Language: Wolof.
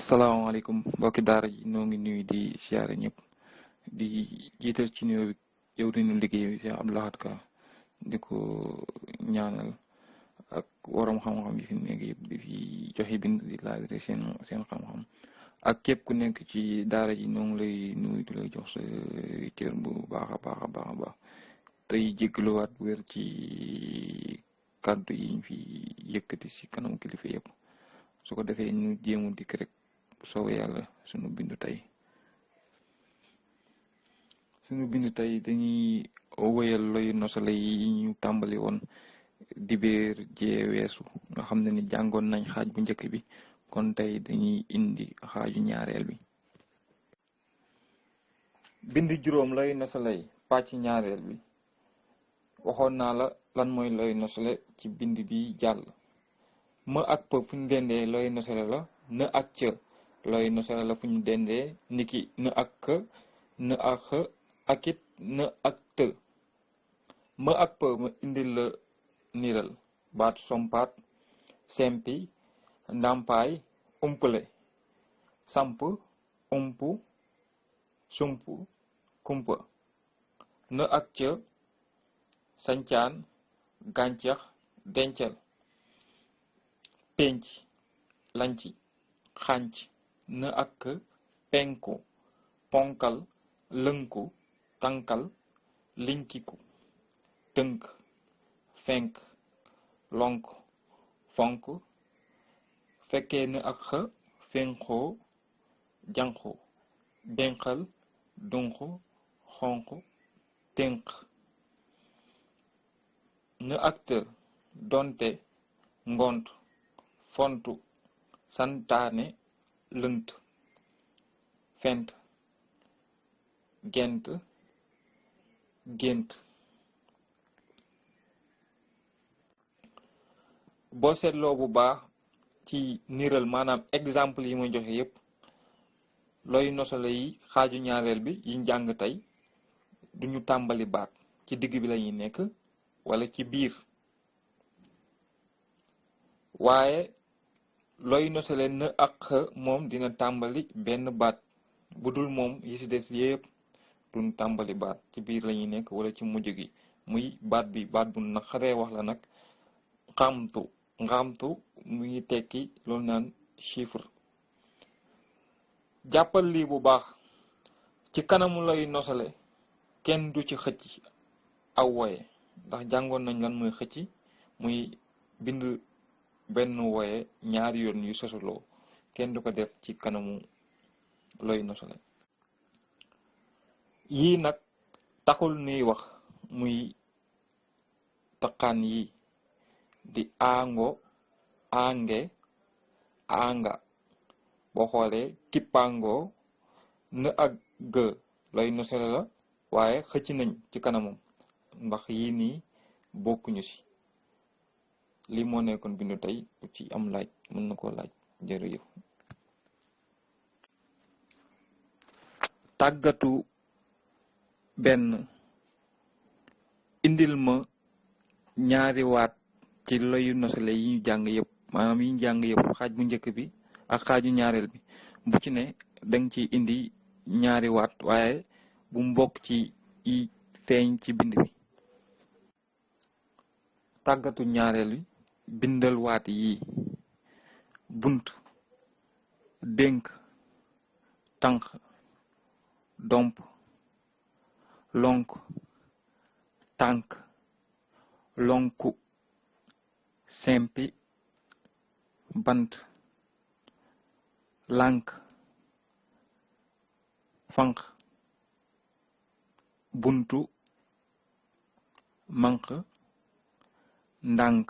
salaamaaleykum mbokki daara ji noo ngi nuyu di siyaare ñëpp di jiital ci nuyoo bi yow dañu liggéey bi Cheikh Abdou Lahad Ka di ko ñaanal ak waroom xam-xam yi fi nekk yëpp di fi joxe bind di laabire seen xam-xam ak képp ku nekk ci daara ji noo ngi lay nuyu di lay jox sa cër bu baax a baax a baax a baax tey jégluwaat bu wér ci kàddu yiñ fi yëkkati si kanam kilifa yëpp su ko defee ñu jéemu dikk rek soobee yàlla sunu bindu tey dañuy wëyal loyu nosale yi ñu tàmbali woon dibéer jee weesu nga xam ne ni jàngoon nañ xaaj bu njëkk bi kon tey dañuy indi xaaju ñaareel bi. bind juróom loyu nosale yi pàcc ñaareel bi waxoon naa la lan mooy loyu nosale ci bind bi jàll. ma ak p fu ñu dendee loyu nosale la na ak ca loyu nosale la fu ñu dendee niki na ak k na ak x ak it na ak të. ma ak p ma indil la niral baat sompaat sempi ndàmpaay umpale samp umpu sump kumpa. na ak ca sancaan gàncax dencal penc lanci xànc. na ak penku ponkal lënku tànkal linkiku tënk fenk lonk fonk. fekkee na ak xa fenxoo janxu benqal dunq xonq tënk. na ak të donte ngont fontu santaane lënt fent gent gént. boo seetloo bu baax ci niral maanaam exemple yi ma joxe yépp looy nosale yi xaaju ñaareel bi yi njàng tey duñu tàmbali baat ci digg bi lañuy nekk wala ci biir waaye looy nosale na ak xa moom dina tàmbali benn baat bu dul moom yi ci des yépp duñ tàmbali baat ci biir lañuy nekk wala ci mujj gi muy baat bi baat bu naqaree wax la nag ngamtu mu ngi tekki loolu naan chiffre. jàppal lii bu baax ci kanamu lay nosale kenn du ci xëcc aw woye ndax jàngoon nañ lan muy xëcc muy bind benn woye ñaari yoon yu sosaloo kenn du ko def ci kanamu lay nosale. yii nag taxul nuy wax muy taqaan yi di aango ange anga boo xoolee kippango na ak g lay nosale la waaye xëcc nañ ci kanamam ndax yii nii bokkuñu ci. li moo nekkoon bindu tey ci am laaj mën na koo laaj jërëjëf. tàggatu benn indil ma ñaari waat ci loyu nosale yi ñu jàng yëpp maanaam yi ñu jàng yëpp xaaj bu njëkk bi ak xaaju ñaareel bi bu ci ne danga ci indi ñaari waat waaye bu mbokk ci yi feeñ ci bind bi. tàggatu ñaareel bi bindal waat yi bunt dénk tànk domp lonk tànk lonku sempi bant lànk fanq buntu manq ndànk